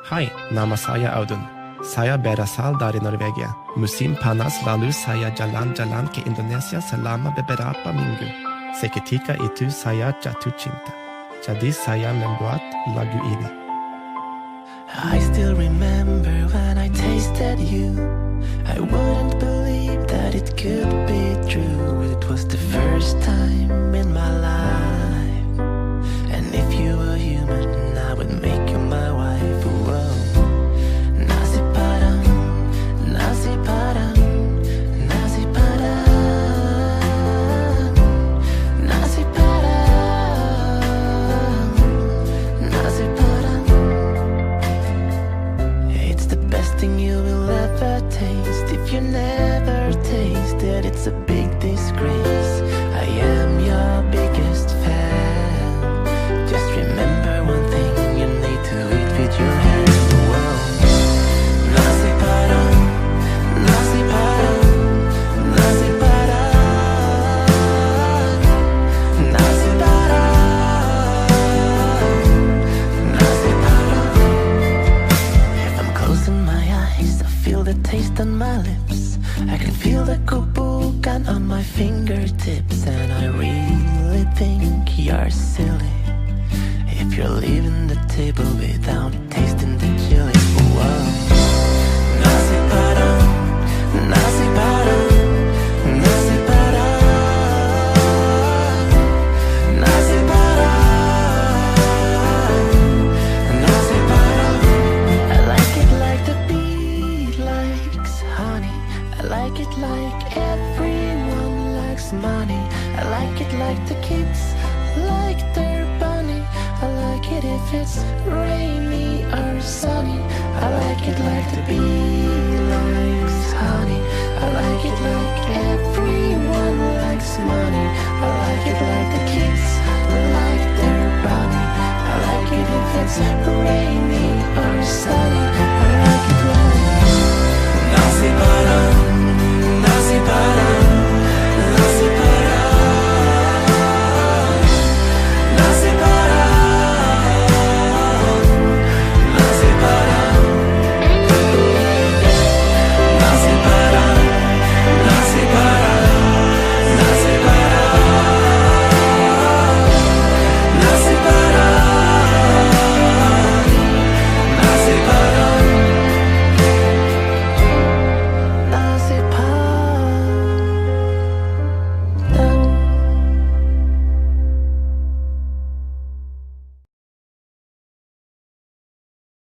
Hai, nama saya Audun. Saya berasal dari Norwegia. Musim panas lalu saya jalan-jalan ke Indonesia selama beberapa minggu. Seketika itu saya jatuh cinta. Jadi saya membuat lagu ini. I still remember when I tasted you. I wouldn't believe that it could be true. It was the first time in my life. And if you were human, I would make you my wife. Whoa. Nasi padang, nasi padang, nasi padang, nasi padang, nasi padang. It's the best thing you will ever taste. If you never tasted, it's a big disgrace. I am your biggest fan. Just remember one thing, you need to eat with your hands. Whoa. Nasi padang, nasi padang, nasi padang, nasi padang, nasi padang. If I'm closing my eyes, I feel the taste on my lips. I can feel the kubukan on my fingertips. And I really think you're silly if you're leaving the table without tasting the chili. Whoa. Nasi padang, nasi padang, nasi padang, nasi padang, nasi padang. I like it like the bee likes honey. I like it like everyone likes money. I like it like the kids like their bunny. I like it if it's rainy or sunny. I like it like the bee likes honey. I like it like everyone likes money. I like it like the kids like their bunny. I like it if it's